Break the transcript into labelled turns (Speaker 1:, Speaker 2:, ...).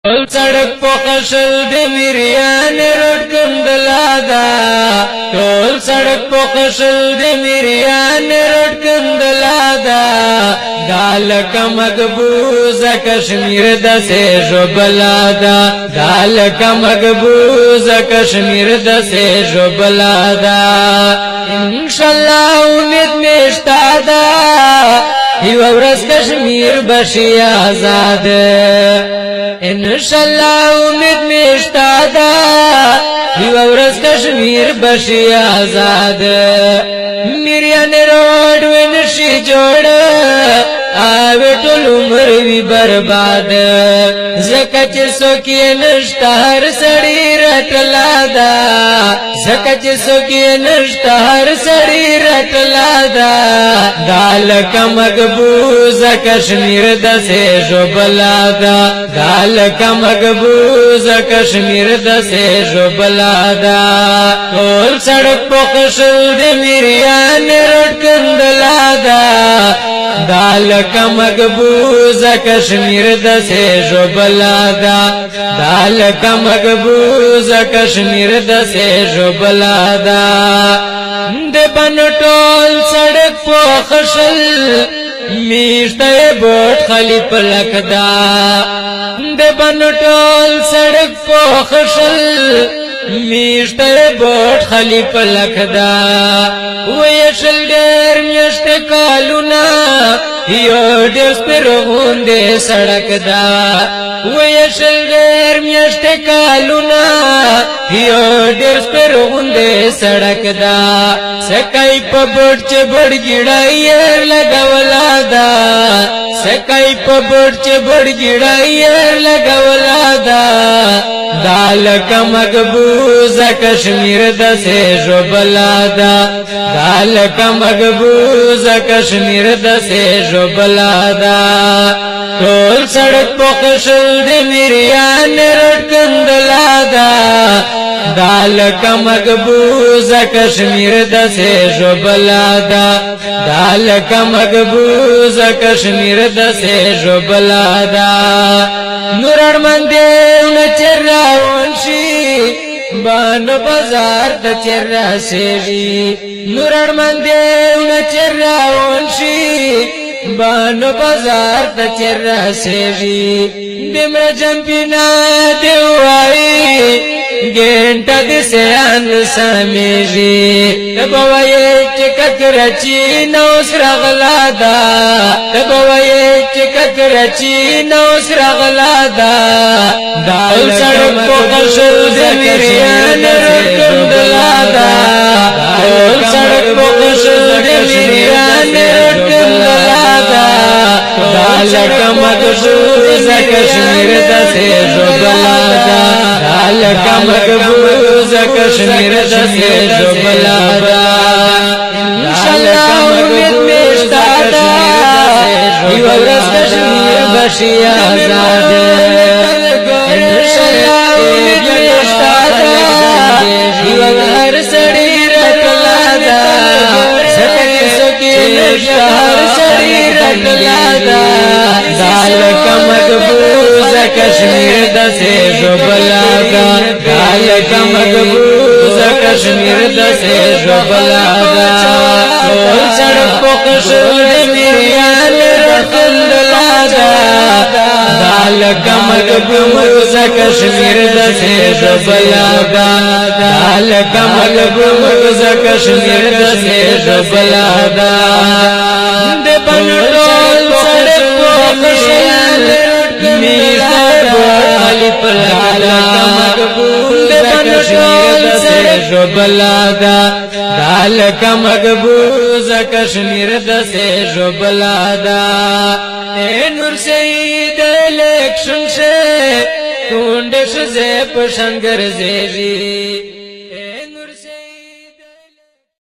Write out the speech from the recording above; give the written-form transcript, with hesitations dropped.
Speaker 1: सड़क पोखशल दे मिरियान road कंदलादा toll सड़क पोखशल दे मिरियान road कंदलादा गाल का मकबूज कश्मीर दसे जोबलादा गाल का मकबूज कश्मीर दसे जोबलादा इंशाल्लाह उम्मीद निश्तादा हिवरस कश्मीर बशी आजाद इंशाल्लाह उम्मीद निश्तादा हिवरस कश्मीर बशी आजाद मिरियान रोड विनशी जोड़ आवे टोल उम्र भी बर्बाद ज़कच सोकिए नश्तार सड़ी रटलादा ज़कच सोकिए नश्तार सड़ी रटलादा गाल का मकबूज कश्मीर दसे जोबलादा गाल का मकबूज कश्मीर दसे जोबलादा टोल सड़क पोखशल दे मिरियान रोड कंदलादा गाल का मकबूज कश्मीर दसे जोबलादा गाल का मकबूज कश्मीर दसे जोबलादा दे बन टोल सड़क पोखशल मीश्ते बोट खाली पलकदा दे बन टोल सड़क पोखशल मीश्ते बोट खाली पलकदा वयशल डेर म्यश्ते कालुना यो डेस पर गुंदे सड़क दा वयशल डेर म्यश्ते कालुना यो डेस पर गुंदे सड़क दा सकाई पबड़ चे बड़ गिड़ाइयर लगवलादा सकाई पबड़ चे बड़ गिड़ाइयर लगवलादा गाल का मकबूज कश्मीर दसे जोबलादा गाल का मकबूज कश्मीर दसे जोबलादा टोल सड़क पोखशल दे मिरियान रोड कंदलादा गाल का मकबूज कश्मीर दसे जोबलादा गाल का मकबूज कश्मीर दसे जोबलादा नुरण मंदेव न चर्रा वंशी बान बाजार द चर्रा सेवी नुरण मंदेव न चर्रा वंशी बान बाजार द चर्रा सेवी बिमर जंपिना देवाई गेंटा दिसे अंद समेजी तबवाये चिकक रची नौस रगलादा तबवाये चिकक रची नौस रगलादा गाल सड़क पोखशल दे मिरियान रोड कंदलादा गाल सड़क पोखशल दे मिरियान रोड कंदलादा गाल का मकबूज कश्मीर दसे जोबलादा गाल का मकबूज कश्मीर दसे जोबलादा इंशाल्लाह उम्मीद निश्तादा हिवरस कश्मीर बशी आजाद इंशाल्लाह उम्मीद निश्तादा हिवर सड़ी रटलादा सकी सकी नश्तार सड़ी रटलादा गाल का मकबूज कश्मीर दसे जोबलादा गाल का मकबूज कश्मीर दसे जोबलादा टोल सड़क पोखशल दे मिरियान रोड कंदलादा गाल का मकबूज कश्मीर दसे जोबलादा गाल का मकबूज कश्मीर दसे जोबलादा दे बन टोल सड़क पोखशल मीश्ते बोट खाली पलकदा मकबूज कश्मीर दसे जोबलादा गाल का मकबूज कश्मीर दसे जोबलादा नूर सईद इलेक्शन से कुंडश से पशंगर जेरी